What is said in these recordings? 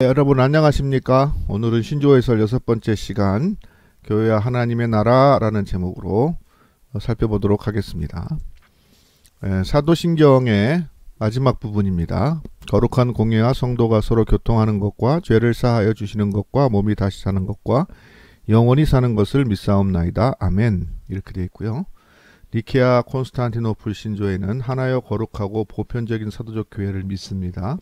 여러분 안녕하십니까? 오늘은 신조어해설 6번째 시간 교회와 하나님의 나라라는 제목으로 살펴보도록 하겠습니다. 사도신경의 마지막 부분입니다. 거룩한 공예와 성도가 서로 교통하는 것과 죄를 사하여 주시는 것과 몸이 다시 사는 것과 영원히 사는 것을 믿사옵나이다. 아멘. 이렇게 되어 있고요. 니케아 콘스탄티노플 신조에는 하나여 거룩하고 보편적인 사도적 교회를 믿습니다.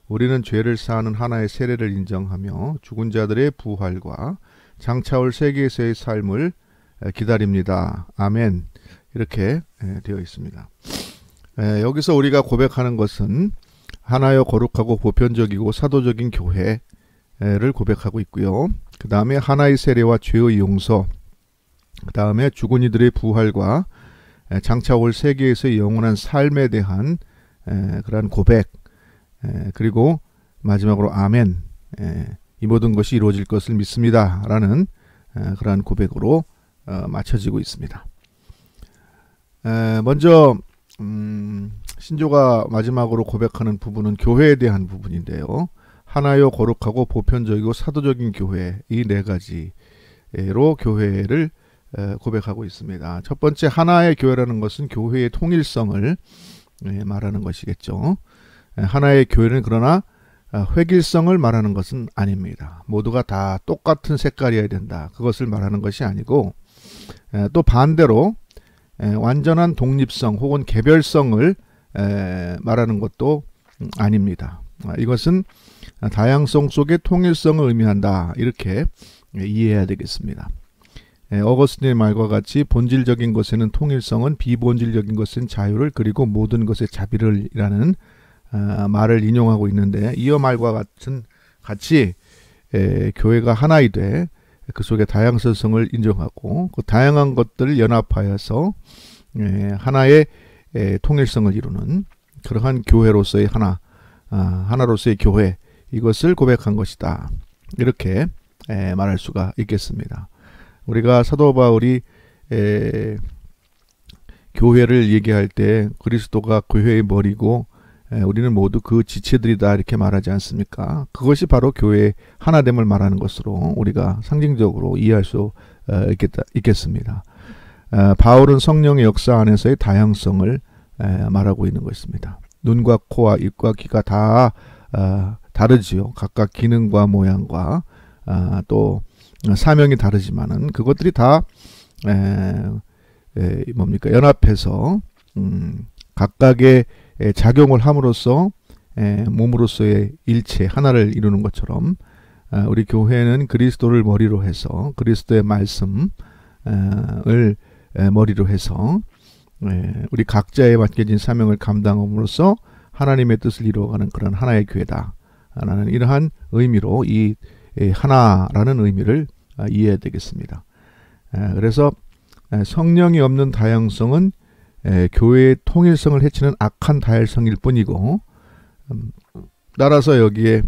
우리는 죄를 사하는 하나의 세례를 인정하며 죽은 자들의 부활과 장차올 세계에서의 삶을 기다립니다. 아멘. 이렇게 되어 있습니다. 여기서 우리가 고백하는 것은 하나여 거룩하고 보편적이고 사도적인 교회를 고백하고 있고요. 그 다음에 하나의 세례와 죄의 용서, 그 다음에 죽은 이들의 부활과 장차올 세계에서의 영원한 삶에 대한 그러한 고백, 그리고 마지막으로 아멘, 이 모든 것이 이루어질 것을 믿습니다 라는 그러한 고백으로 맞춰지고 있습니다. 먼저 신조가 마지막으로 고백하는 부분은 교회에 대한 부분인데요. 하나여 거룩하고 보편적이고 사도적인 교회, 이 네 가지로 교회를 고백하고 있습니다. 첫 번째, 하나의 교회라는 것은 교회의 통일성을 말하는 것이겠죠. 하나의 교회는 그러나 획일성을 말하는 것은 아닙니다. 모두가 다 똑같은 색깔이어야 된다, 그것을 말하는 것이 아니고, 또 반대로 완전한 독립성 혹은 개별성을 말하는 것도 아닙니다. 이것은 다양성 속의 통일성을 의미한다, 이렇게 이해해야 되겠습니다. 어거스틴의 말과 같이 본질적인 것에는 통일성은, 비본질적인 것은 자유를, 그리고 모든 것의 자비를 이라는 말을 인용하고 있는데, 이어 말과 같이 교회가 하나이되 그 속에 다양성을 인정하고 그 다양한 것들을 연합하여서 하나의 통일성을 이루는 그러한 교회로서의 하나로서의 교회, 이것을 고백한 것이다, 이렇게 말할 수가 있겠습니다. 우리가 사도 바울이 교회를 얘기할 때 그리스도가 교회의 머리고 우리는 모두 그 지체들이다, 이렇게 말하지 않습니까? 그것이 바로 교회의 하나됨을 말하는 것으로 우리가 상징적으로 이해할 수 있겠습니다. 바울은 성령의 역사 안에서의 다양성을 말하고 있는 것입니다. 눈과 코와 입과 귀가 다 다르지요. 각각 기능과 모양과 또 사명이 다르지만은 그것들이 다 연합해서 각각의 작용을 함으로써 몸으로서의 일체 하나를 이루는 것처럼 우리 교회는 그리스도를 머리로 해서 그리스도의 말씀을 머리로 해서 우리 각자의 맡겨진 사명을 감당함으로써 하나님의 뜻을 이루어가는 그런 하나의 교회다 라는 이러한 의미로 이 하나라는 의미를 이해해야 되겠습니다. 그래서 성령이 없는 다양성은 교회의 통일성을 해치는 악한 다혈성일 뿐이고, 따라서 여기에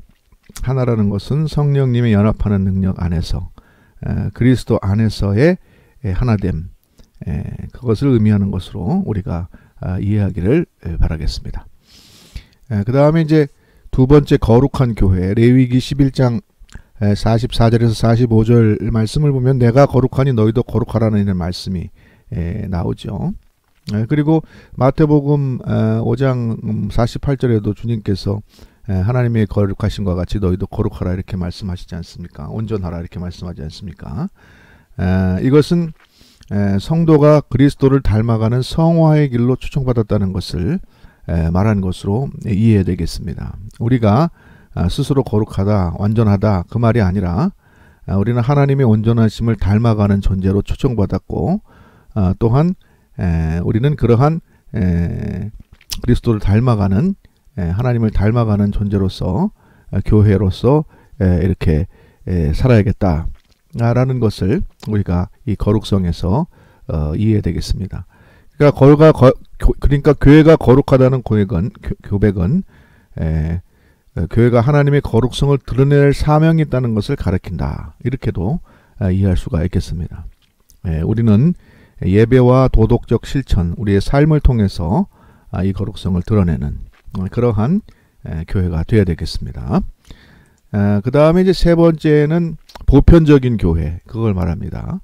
하나라는 것은 성령님의 연합하는 능력 안에서 그리스도 안에서의 하나됨, 그것을 의미하는 것으로 우리가 이해하기를 바라겠습니다. 그 다음에 이제 두 번째, 거룩한 교회, 레위기 11장 44절에서 45절 말씀을 보면 내가 거룩하니 너희도 거룩하라는 말씀이 나오죠. 그리고 마태복음 5장 48절에도 주님께서 하나님의 거룩하심과 같이 너희도 거룩하라, 이렇게 말씀하시지 않습니까? 온전하라, 이렇게 말씀하지 않습니까? 이것은 성도가 그리스도를 닮아가는 성화의 길로 초청받았다는 것을 말하는 것으로 이해해야 되겠습니다. 우리가 스스로 거룩하다, 완전하다, 그 말이 아니라 우리는 하나님의 온전하심을 닮아가는 존재로 초청받았고, 또한 우리는 그러한 그리스도를 닮아가는, 하나님을 닮아가는 존재로서 교회로서 이렇게 살아야겠다라는 것을 우리가 이 거룩성에서 이해해야 되겠습니다. 그러니까 교회가 거룩하다는 고백은 교회가 하나님의 거룩성을 드러낼 사명이 있다는 것을 가리킨다, 이렇게도 이해할 수가 있겠습니다. 우리는 예배와 도덕적 실천, 우리의 삶을 통해서 이 거룩성을 드러내는 그러한 교회가 되어야 되겠습니다. 그 다음에 이제 세 번째는 보편적인 교회, 그걸 말합니다.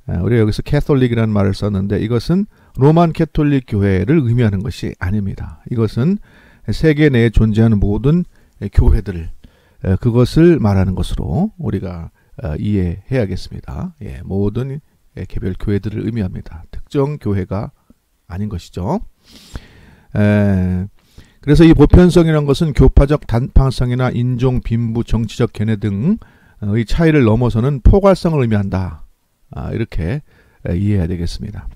우리가 여기서 캐톨릭이라는 말을 썼는데 이것은 로만 캐톨릭 교회를 의미하는 것이 아닙니다. 이것은 세계 내에 존재하는 모든 교회들, 그것을 말하는 것으로 우리가 이해해야겠습니다. 예, 모든 개별 교회들을 의미합니다. 특정 교회가 아닌 것이죠. 그래서 이 보편성이라는 것은 교파적 단방성이나 인종, 빈부, 정치적 견해 등의 차이를 넘어서는 포괄성을 의미한다. 이렇게 이해해야 되겠습니다.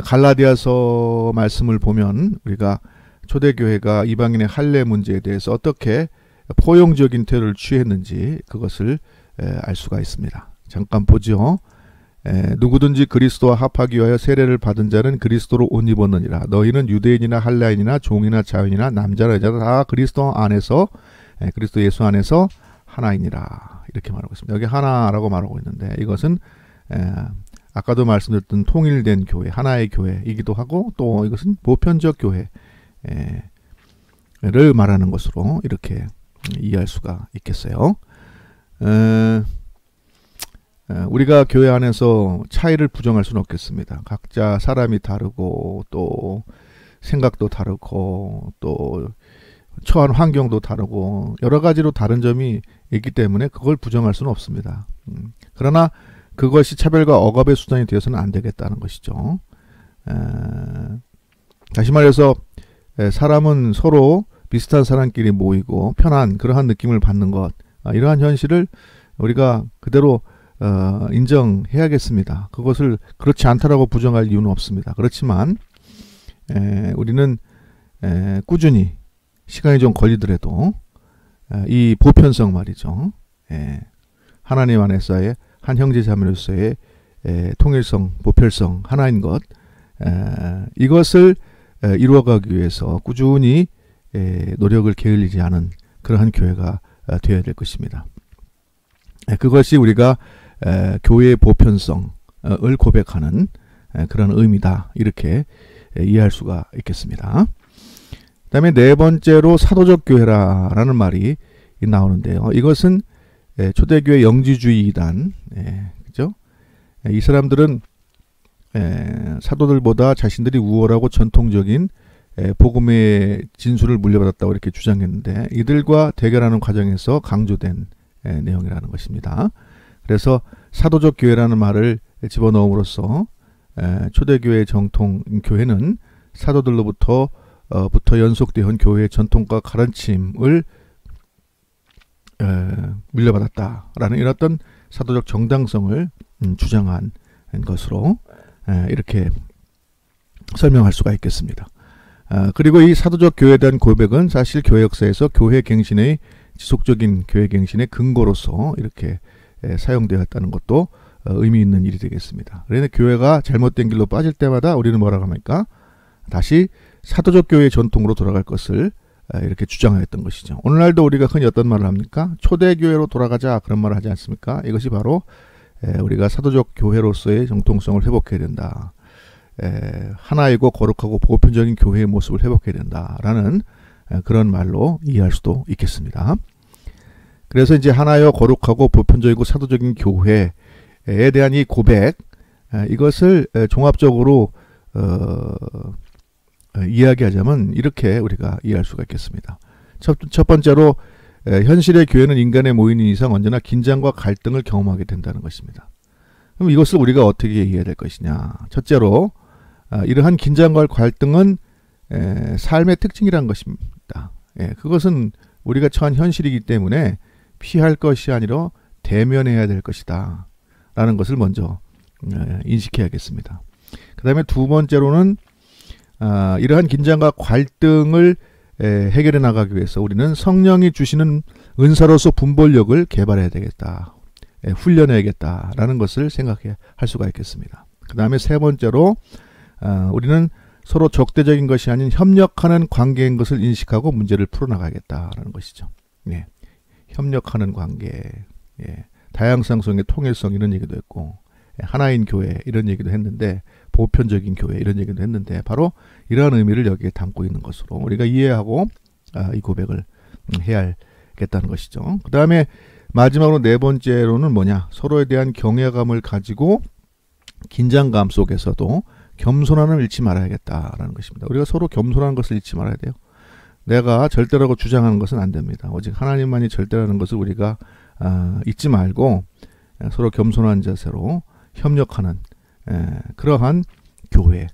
갈라디아서 말씀을 보면 우리가 초대교회가 이방인의 할례 문제에 대해서 어떻게 포용적인 태도를 취했는지 그것을 알 수가 있습니다. 잠깐 보죠. 누구든지 그리스도와 합하기 위하여 세례를 받은 자는 그리스도로 옷 입었느니라. 너희는 유대인이나 할라인이나 종이나 자유인이나 남자나 여자나 다 그리스도 안에서 그리스도 예수 안에서 하나이니라. 이렇게 말하고 있습니다. 여기 하나라고 말하고 있는데 이것은 아까도 말씀드렸던 통일된 교회, 하나의 교회이기도 하고 또 이것은 보편적 교회를 말하는 것으로 이렇게 이해할 수가 있겠어요. 우리가 교회 안에서 차이를 부정할 수는 없겠습니다. 각자 사람이 다르고 또 생각도 다르고 또 처한 환경도 다르고 여러 가지로 다른 점이 있기 때문에 그걸 부정할 수는 없습니다. 그러나 그것이 차별과 억압의 수단이 되어서는 안 되겠다는 것이죠. 다시 말해서 사람은 서로 비슷한 사람끼리 모이고 편한 그러한 느낌을 받는 것, 이러한 현실을 우리가 그대로 인정해야겠습니다. 그것을 그렇지 않다라고 부정할 이유는 없습니다. 그렇지만 우리는 꾸준히 시간이 좀 걸리더라도 이 보편성 말이죠. 하나님 안에서의 한 형제 자매로서의 통일성, 보편성, 하나인 것, 이것을 이루어가기 위해서 꾸준히 노력을 게을리지 않은 그러한 교회가 되어야 될 것입니다. 그것이 우리가 교회의 보편성을 고백하는 그런 의미다. 이렇게 이해할 수가 있겠습니다. 그 다음에 네 번째로 사도적 교회라는 말이 나오는데요. 이것은 초대교회 영지주의 이단, 그죠? 이 사람들은 사도들보다 자신들이 우월하고 전통적인 복음의 진수를 물려받았다고 이렇게 주장했는데 이들과 대결하는 과정에서 강조된 내용이라는 것입니다. 그래서 사도적 교회라는 말을 집어넣음으로써 초대교회 정통 교회는 사도들로부터 연속되어 온 교회의 전통과 가르침을 물려받았다라는 이런 어떤 사도적 정당성을 주장한 것으로 이렇게 설명할 수가 있겠습니다. 그리고 이 사도적 교회에 대한 고백은 사실 교회 역사에서 교회 갱신의 지속적인 교회 갱신의 근거로서 이렇게 사용되었다는 것도 의미 있는 일이 되겠습니다. 그런데 교회가 잘못된 길로 빠질 때마다 우리는 뭐라고 합니까? 다시 사도적 교회의 전통으로 돌아갈 것을 이렇게 주장하였던 것이죠. 오늘날도 우리가 흔히 어떤 말을 합니까? 초대교회로 돌아가자, 그런 말을 하지 않습니까? 이것이 바로 우리가 사도적 교회로서의 정통성을 회복해야 된다. 하나이고 거룩하고 보편적인 교회의 모습을 회복해야 된다라는 그런 말로 이해할 수도 있겠습니다. 그래서 이제 하나여 거룩하고 보편적이고 사도적인 교회에 대한 이 고백, 이것을 종합적으로 이야기하자면 이렇게 우리가 이해할 수가 있겠습니다. 첫 번째로 현실의 교회는 인간의 모이는 이상 언제나 긴장과 갈등을 경험하게 된다는 것입니다. 그럼 이것을 우리가 어떻게 이해해야 될 것이냐. 첫째로 이러한 긴장과 갈등은 삶의 특징이라는 것입니다. 그것은 우리가 처한 현실이기 때문에 피할 것이 아니라 대면해야 될 것이다 라는 것을 먼저 인식해야겠습니다. 그 다음에 두 번째로는 이러한 긴장과 갈등을 해결해 나가기 위해서 우리는 성령이 주시는 은사로서 분별력을 개발해야 되겠다. 훈련해야겠다라는 것을 생각할 수가 있겠습니다. 그 다음에 세 번째로 우리는 서로 적대적인 것이 아닌 협력하는 관계인 것을 인식하고 문제를 풀어나가겠다라는 것이죠. 협력하는 관계, 다양성 속의 통일성 이런 얘기도 했고 하나인 교회 이런 얘기도 했는데 보편적인 교회 이런 얘기도 했는데 바로 이러한 의미를 여기에 담고 있는 것으로 우리가 이해하고 이 고백을 해야 할 고백하겠다는 것이죠. 그 다음에 마지막으로 네 번째로는 뭐냐? 서로에 대한 경외감을 가지고 긴장감 속에서도 겸손함을 잃지 말아야겠다라는 것입니다. 우리가 서로 겸손한 것을 잃지 말아야 돼요. 내가 절대라고 주장하는 것은 안 됩니다. 오직 하나님만이 절대라는 것을 우리가 잊지 말고 서로 겸손한 자세로 협력하는 그러한 교회,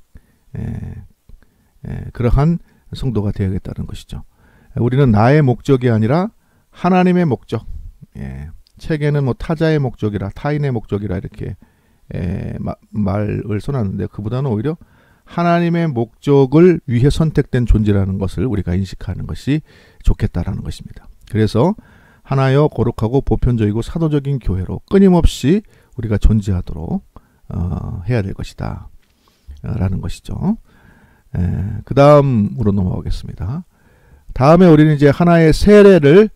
그러한 성도가 되어야겠다는 것이죠. 우리는 나의 목적이 아니라 하나님의 목적, 책에는 뭐 타자의 목적이라 타인의 목적이라 이렇게 말을 써놨는데 그보다는 오히려 하나님의 목적을 위해 선택된 존재라는 것을 우리가 인식하는 것이 좋겠다라는 것입니다. 그래서 하나여 거룩하고 보편적이고 사도적인 교회로 끊임없이 우리가 존재하도록 해야 될 것이다 라는 것이죠. 그 다음으로 넘어가겠습니다. 다음에 우리는 이제 하나의 세례를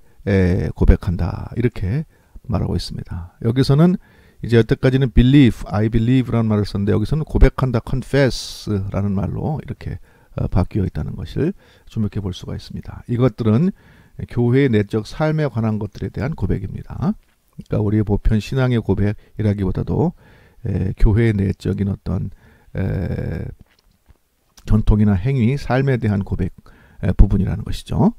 고백한다 이렇게 말하고 있습니다. 여기서는 이제 여태까지는 believe, I believe라는 말을 썼는데 여기서는 고백한다, confess라는 말로 이렇게 바뀌어 있다는 것을 주목해 볼 수가 있습니다. 이것들은 교회의 내적 삶에 관한 것들에 대한 고백입니다. 그러니까 우리의 보편 신앙의 고백이라기보다도 교회의 내적인 어떤 전통이나 행위, 삶에 대한 고백 부분이라는 것이죠.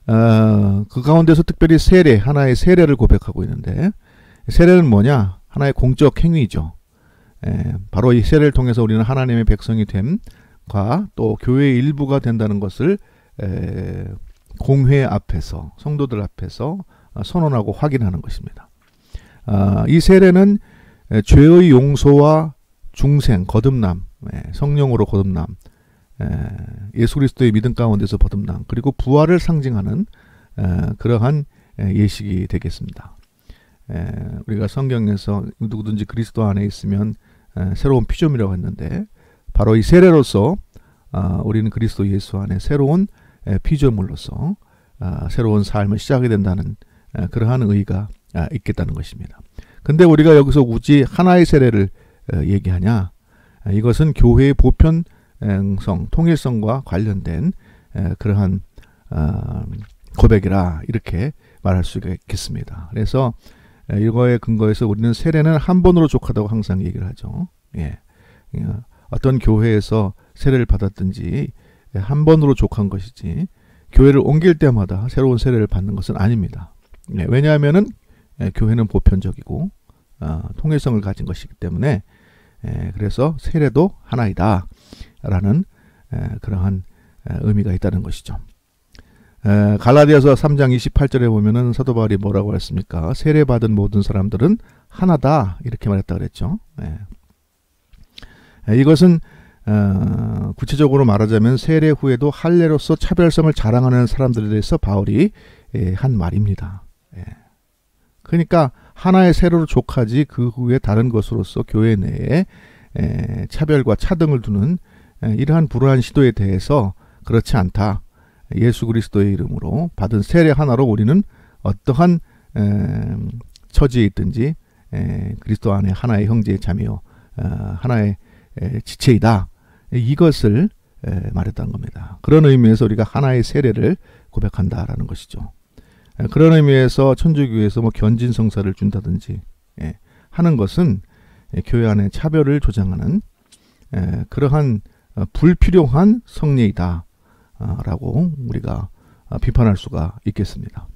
그 가운데서 특별히 세례, 하나의 세례를 고백하고 있는데 세례는 뭐냐? 하나의 공적 행위죠. 바로 이 세례를 통해서 우리는 하나님의 백성이 됨과 또 교회의 일부가 된다는 것을 공회 앞에서 성도들 앞에서 선언하고 확인하는 것입니다. 이 세례는 죄의 용서와 중생, 거듭남, 성령으로 거듭남, 예수 그리스도의 믿음 가운데서 거듭남, 그리고 부활을 상징하는 그러한 예식이 되겠습니다. 우리가 성경에서 누구든지 그리스도 안에 있으면 새로운 피조물이라고 했는데 바로 이 세례로서 우리는 그리스도 예수 안에 새로운 피조물로서 새로운 삶을 시작하게 된다는 그러한 의의가 있겠다는 것입니다. 근데 우리가 여기서 굳이 하나의 세례를 얘기하냐? 이것은 교회의 보편성, 통일성과 관련된 그러한 고백이라 이렇게 말할 수가 있겠습니다. 그래서 이거에 근거해서 우리는 세례는 한 번으로 족하다고 항상 얘기를 하죠. 어떤 교회에서 세례를 받았든지 한 번으로 족한 것이지 교회를 옮길 때마다 새로운 세례를 받는 것은 아닙니다. 왜냐하면은 교회는 보편적이고 통일성을 가진 것이기 때문에 그래서 세례도 하나이다 라는 그러한 의미가 있다는 것이죠. 갈라디아서 3장 28절에 보면은 사도 바울이 뭐라고 했습니까? 세례받은 모든 사람들은 하나다 이렇게 말했다 그랬죠. 이것은 구체적으로 말하자면 세례 후에도 할례로서 차별성을 자랑하는 사람들에 대해서 바울이 한 말입니다. 그러니까 하나의 세례로 족하지 그 후에 다른 것으로서 교회 내에 차별과 차등을 두는 이러한 불우한 시도에 대해서 그렇지 않다. 예수 그리스도의 이름으로 받은 세례 하나로 우리는 어떠한 처지에 있든지 그리스도 안에 하나의 형제의 자매요 하나의 지체이다. 이것을 말했다는 겁니다. 그런 의미에서 우리가 하나의 세례를 고백한다라는 것이죠. 그런 의미에서 천주교에서 뭐 견진성사를 준다든지 하는 것은 교회 안에 차별을 조장하는 그러한 불필요한 성례이다 라고 우리가 비판할 수가 있겠습니다.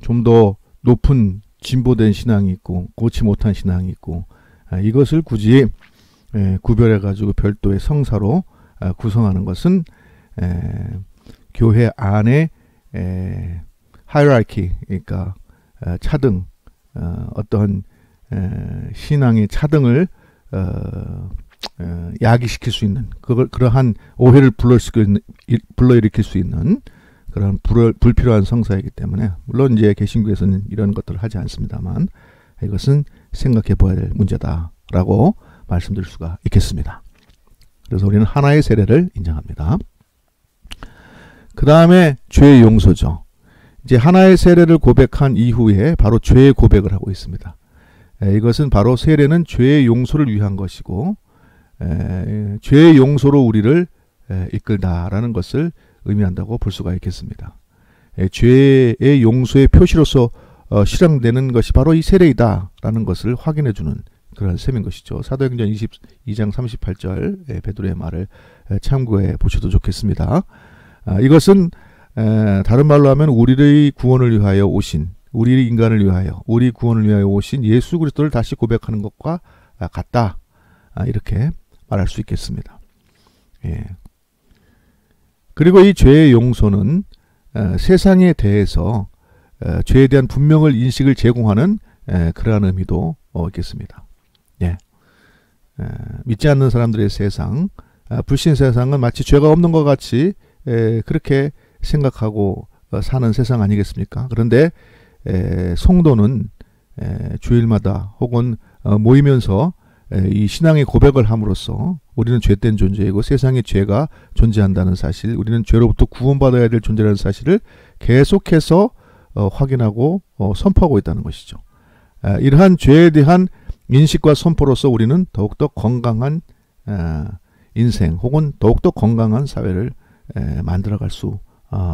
좀 더 높은 진보된 신앙이 있고 고치 못한 신앙이 있고 이것을 굳이 구별해 가지고 별도의 성사로 구성하는 것은 교회 안에 하이라키, 그러니까 차등, 어떠한 신앙의 차등을 야기시킬 수 있는 그러한 오해를 불러일으킬 수 있는 그런 불필요한 성사이기 때문에 물론 이제 개신교에서는 이런 것들을 하지 않습니다만 이것은 생각해 봐야 될 문제다라고 말씀드릴 수가 있겠습니다. 그래서 우리는 하나의 세례를 인정합니다. 그 다음에 죄의 용서죠. 이제 하나의 세례를 고백한 이후에 바로 죄의 고백을 하고 있습니다. 이것은 바로 세례는 죄의 용서를 위한 것이고 죄의 용서로 우리를 이끌다라는 것을 의미한다고 볼 수가 있겠습니다. 죄의 용서의 표시로서 실행되는 것이 바로 이 세례이다라는 것을 확인해주는 그런 셈인 것이죠. 사도행전 22장 38절 베드로의 말을 참고해 보셔도 좋겠습니다. 이것은 다른 말로 하면 우리의 구원을 위하여 오신, 우리 인간을 위하여, 우리 구원을 위하여 오신 예수 그리스도를 다시 고백하는 것과 같다. 이렇게 말할 수 있겠습니다. 예. 그리고 이 죄의 용서는 세상에 대해서 죄에 대한 분명한 인식을 제공하는 그러한 의미도 있겠습니다. 예. 믿지 않는 사람들의 세상, 불신 세상은 마치 죄가 없는 것 같이 그렇게 생각하고 사는 세상 아니겠습니까? 그런데 성도는 주일마다 혹은 모이면서 이 신앙의 고백을 함으로써 우리는 죄된 존재이고 세상에 죄가 존재한다는 사실, 우리는 죄로부터 구원받아야 될 존재라는 사실을 계속해서 확인하고 선포하고 있다는 것이죠. 이러한 죄에 대한 인식과 선포로서 우리는 더욱더 건강한 인생 혹은 더욱더 건강한 사회를 만들어갈 수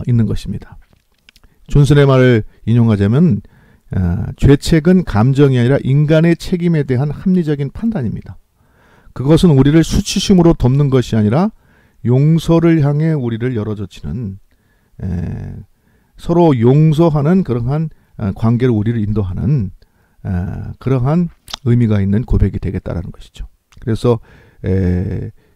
있는 것입니다. 존슨의 말을 인용하자면 죄책은 감정이 아니라 인간의 책임에 대한 합리적인 판단입니다. 그것은 우리를 수치심으로 덮는 것이 아니라 용서를 향해 우리를 열어젖히는 서로 용서하는 그러한 관계를 우리를 인도하는 그러한 의미가 있는 고백이 되겠다라는 것이죠. 그래서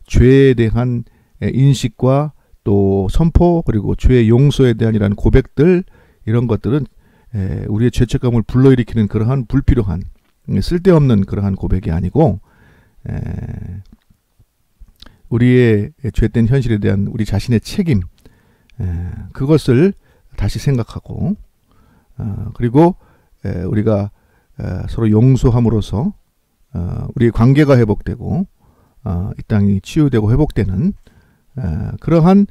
죄에 대한 인식과 또 선포 그리고 죄의 용서에 대한 이런 고백들 이런 것들은 우리의 죄책감을 불러일으키는 그러한 불필요한 쓸데없는 그러한 고백이 아니고 우리의 죄된 현실에 대한 우리 자신의 책임 그것을 다시 생각하고 그리고 우리가 서로 용서함으로써 우리의 관계가 회복되고 이 땅이 치유되고 회복되는 그러한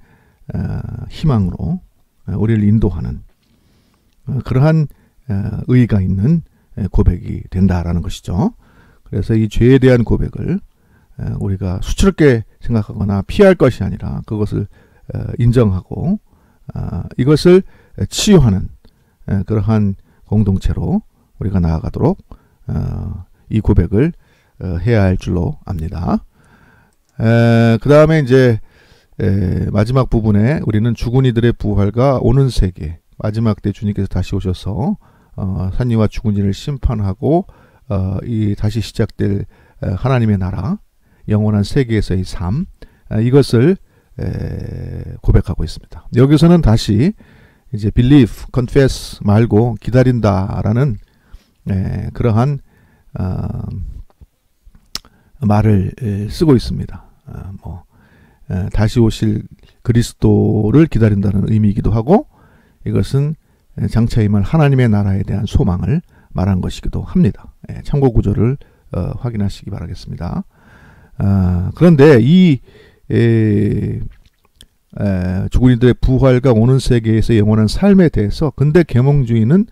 희망으로 우리를 인도하는 그러한 의의가 있는 고백이 된다라는 것이죠. 그래서 이 죄에 대한 고백을 우리가 수치롭게 생각하거나 피할 것이 아니라 그것을 인정하고 이것을 치유하는 그러한 공동체로 우리가 나아가도록 이 고백을 해야 할 줄로 압니다. 그 다음에 이제 마지막 부분에 우리는 죽은 이들의 부활과 오는 세계 마지막 때 주님께서 다시 오셔서 산이와 죽은 이를 심판하고 이 다시 시작될 하나님의 나라 영원한 세계에서의 삶 이것을 고백하고 있습니다. 여기서는 다시 이제 believe, confess 말고 기다린다라는 그러한 말을 쓰고 있습니다. 다시 오실 그리스도를 기다린다는 의미이기도 하고 이것은 장차 임할 하나님의 나라에 대한 소망을 말한 것이기도 합니다. 참고 구절을 확인하시기 바라겠습니다. 그런데 이 죽은 이들의 부활과 오는 세계에서 영원한 삶에 대해서 근대 계몽주의는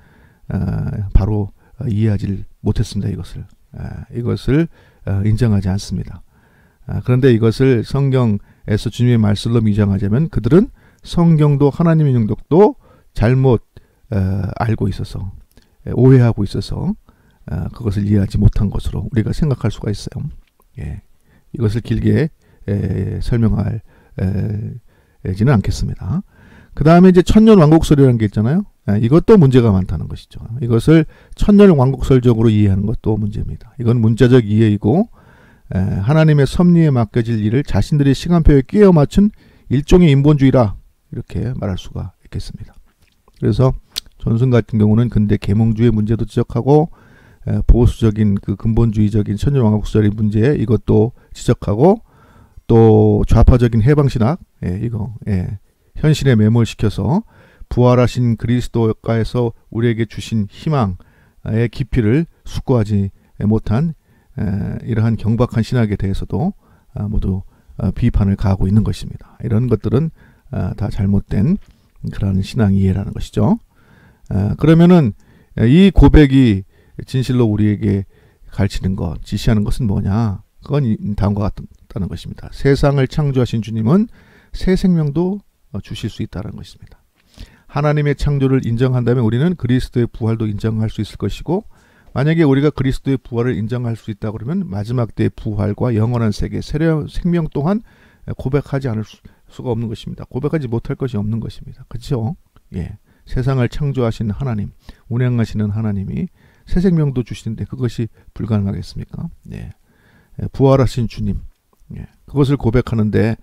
바로 이해하지 못했습니다. 이것을 인정하지 않습니다. 그런데 이것을 성경에서 주님의 말씀으로 미정하자면 그들은 성경도 하나님의 영역도 잘못 알고 있어서 오해하고 있어서 그것을 이해하지 못한 것으로 우리가 생각할 수가 있어요. 이것을 길게 설명할 지는 않겠습니다. 그 다음에 이제 천년왕국설이라는 게 있잖아요. 이것도 문제가 많다는 것이죠. 이것을 천년왕국설적으로 이해하는 것도 문제입니다. 이건 문자적 이해이고 하나님의 섭리에 맡겨질 일을 자신들의 시간표에 끼워 맞춘 일종의 인본주의라 이렇게 말할 수가 있겠습니다. 그래서 존슨 같은 경우는 근대 계몽주의 문제도 지적하고 보수적인 그 근본주의적인 천년왕국설의 문제 이것도 지적하고 또 좌파적인 해방신학 현실에 매몰시켜서 부활하신 그리스도가에서 우리에게 주신 희망의 깊이를 숙고하지 못한 이러한 경박한 신학에 대해서도 모두 비판을 가하고 있는 것입니다. 이런 것들은 다 잘못된 그런 신앙 이해라는 것이죠. 그러면은 이 고백이 진실로 우리에게 가르치는 것, 지시하는 것은 뭐냐? 그건 다음과 같다는 것입니다. 세상을 창조하신 주님은 새 생명도 주실 수 있다는 것입니다. 하나님의 창조를 인정한다면 우리는 그리스도의 부활도 인정할 수 있을 것이고, 만약에 우리가 그리스도의 부활을 인정할 수 있다 그러면 마지막 때의 부활과 영원한 세계, 새로운 생명 또한 고백하지 않을 수가 없는 것입니다. 고백하지 못할 것이 없는 것입니다. 그렇죠? 예. 세상을 창조하신 하나님, 운행하시는 하나님이 새 생명도 주시는데 그것이 불가능하겠습니까? 예. 부활하신 주님, 예. 그것을 고백하는데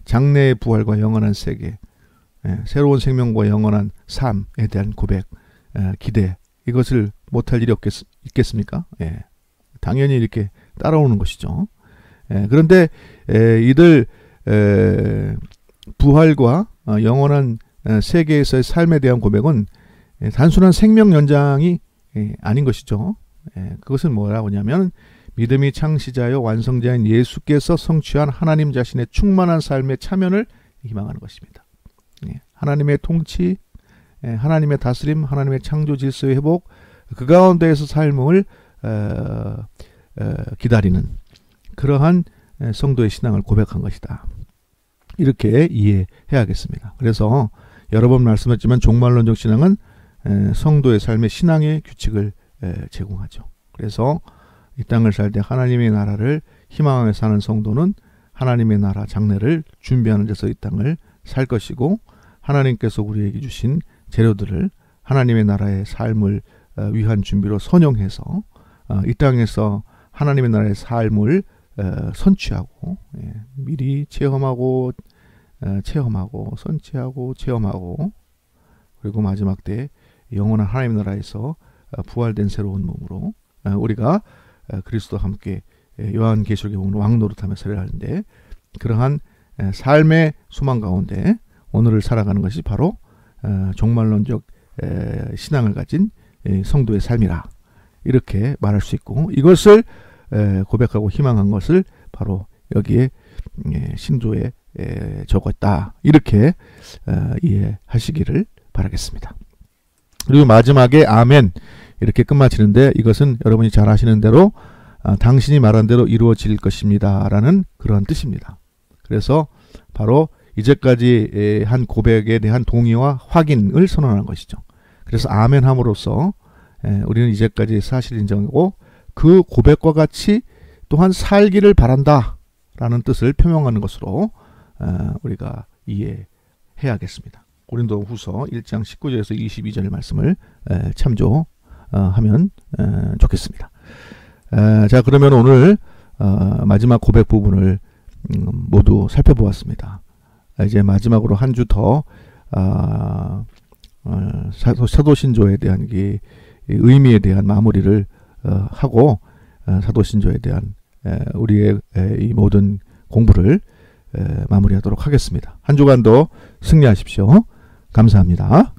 장래의 부활과 영원한 세계, 새로운 생명과 영원한 삶에 대한 고백, 기대, 이것을 못할 일이 있겠습니까? 예. 당연히 이렇게 따라오는 것이죠. 그런데 이들 부활과 영원한 세계에서의 삶에 대한 고백은 단순한 생명 연장이 아닌 것이죠. 그것은 뭐라고 하냐면 믿음이 창시자요 완성자인 예수께서 성취한 하나님 자신의 충만한 삶의 참여를 희망하는 것입니다. 하나님의 통치, 하나님의 다스림, 하나님의 창조 질서의 회복, 그 가운데에서 삶을 기다리는 그러한 성도의 신앙을 고백한 것이다. 이렇게 이해해야겠습니다. 그래서 여러 번 말씀했지만 종말론적 신앙은 성도의 삶의 신앙의 규칙을 제공하죠. 그래서 이 땅을 살 때 하나님의 나라를 희망하며 사는 성도는 하나님의 나라 장래를 준비하는 데서 이 땅을 살 것이고, 하나님께서 우리에게 주신 재료들을 하나님의 나라의 삶을 위한 준비로 선용해서 이 땅에서 하나님의 나라의 삶을 선취하고, 미리 체험하고 선취하고 체험하고, 그리고 마지막 때 영원한 하나님의 나라에서 부활된 새로운 몸으로 우리가 그리스도와 함께 요한계시록에 보면 왕노릇하며 세례를 하는데, 그러한 삶의 소망 가운데 오늘을 살아가는 것이 바로 종말론적 신앙을 가진 성도의 삶이라, 이렇게 말할 수 있고, 이것을 고백하고 희망한 것을 바로 여기에 신조에 적었다, 이렇게 이해하시기를 바라겠습니다. 그리고 마지막에 아멘 이렇게 끝마치는데, 이것은 여러분이 잘 아시는 대로 당신이 말한 대로 이루어질 것입니다 라는 그러한 뜻입니다. 그래서 바로 이제까지 한 고백에 대한 동의와 확인을 선언한 것이죠. 그래서 아멘 함으로써 우리는 이제까지 사실 인정하고 그 고백과 같이 또한 살기를 바란다 라는 뜻을 표명하는 것으로 우리가 이해해야겠습니다. 고린도후서 1장 19절에서 22절의 말씀을 참조하면 좋겠습니다. 자, 그러면 오늘 마지막 고백 부분을 모두 살펴보았습니다. 이제 마지막으로 한 주 더 사도신조에 대한 의미에 대한 마무리를 하고 사도신조에 대한 우리의 이 모든 공부를 마무리하도록 하겠습니다. 한 주간도 승리하십시오. 감사합니다.